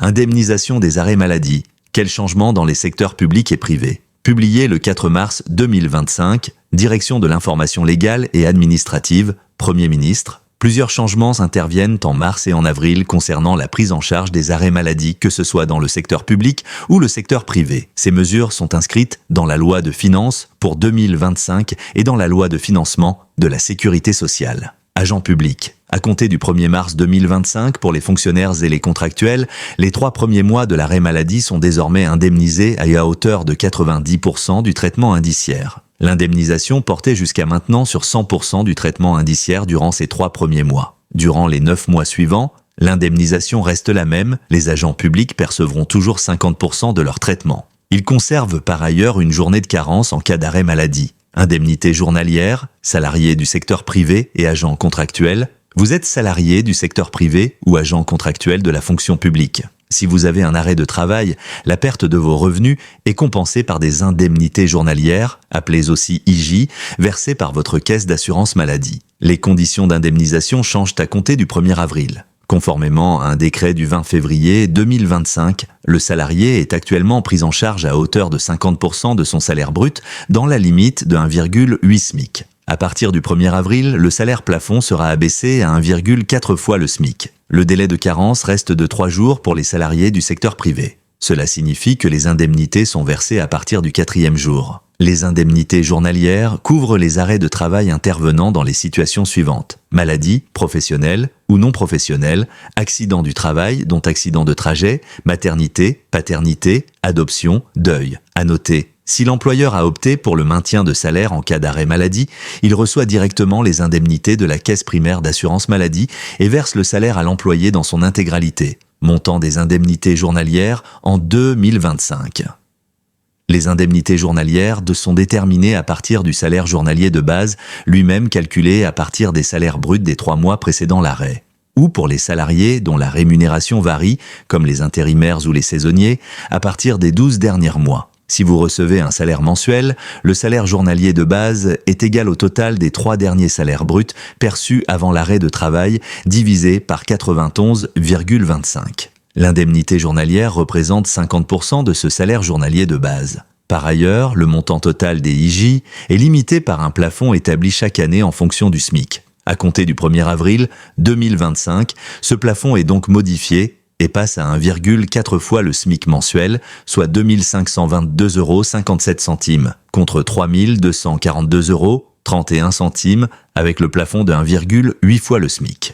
Indemnisation des arrêts maladie. Quels changements dans les secteurs publics et privés? Publié le 4 mars 2025, Direction de l'information légale et administrative, Premier ministre. Plusieurs changements interviennent en mars et en avril concernant la prise en charge des arrêts maladie, que ce soit dans le secteur public ou le secteur privé. Ces mesures sont inscrites dans la loi de finances pour 2025 et dans la loi de financement de la sécurité sociale. Agents publics. À compter du 1er mars 2025, pour les fonctionnaires et les contractuels, les 3 premiers mois de l'arrêt maladie sont désormais indemnisés à hauteur de 90% du traitement indiciaire. L'indemnisation portait jusqu'à maintenant sur 100% du traitement indiciaire durant ces 3 premiers mois. Durant les 9 mois suivants, l'indemnisation reste la même, les agents publics percevront toujours 50% de leur traitement. Ils conservent par ailleurs une journée de carence en cas d'arrêt maladie. Indemnité journalière, salariés du secteur privé et agents contractuels. Vous êtes salarié du secteur privé ou agent contractuel de la fonction publique. Si vous avez un arrêt de travail, la perte de vos revenus est compensée par des indemnités journalières, appelées aussi IJ, versées par votre caisse d'assurance maladie. Les conditions d'indemnisation changent à compter du 1er avril. Conformément à un décret du 20 février 2025, le salarié est actuellement pris en charge à hauteur de 50% de son salaire brut dans la limite de 1,8 SMIC. À partir du 1er avril, le salaire plafond sera abaissé à 1,4 fois le SMIC. Le délai de carence reste de 3 jours pour les salariés du secteur privé. Cela signifie que les indemnités sont versées à partir du 4e jour. Les indemnités journalières couvrent les arrêts de travail intervenant dans les situations suivantes: maladie, professionnelle ou non professionnelle, accident du travail, dont accident de trajet, maternité, paternité, adoption, deuil. À noter, si l'employeur a opté pour le maintien de salaire en cas d'arrêt maladie, il reçoit directement les indemnités de la caisse primaire d'assurance maladie et verse le salaire à l'employé dans son intégralité. Montant des indemnités journalières en 2025. Les indemnités journalières sont déterminées à partir du salaire journalier de base, lui-même calculé à partir des salaires bruts des 3 mois précédant l'arrêt. Ou pour les salariés dont la rémunération varie, comme les intérimaires ou les saisonniers, à partir des 12 derniers mois. Si vous recevez un salaire mensuel, le salaire journalier de base est égal au total des 3 derniers salaires bruts perçus avant l'arrêt de travail, divisé par 91,25. L'indemnité journalière représente 50% de ce salaire journalier de base. Par ailleurs, le montant total des IJ est limité par un plafond établi chaque année en fonction du SMIC. À compter du 1er avril 2025, ce plafond est donc modifié et passe à 1,4 fois le SMIC mensuel, soit 2 522,57 €, contre 3 242,31 € avec le plafond de 1,8 fois le SMIC.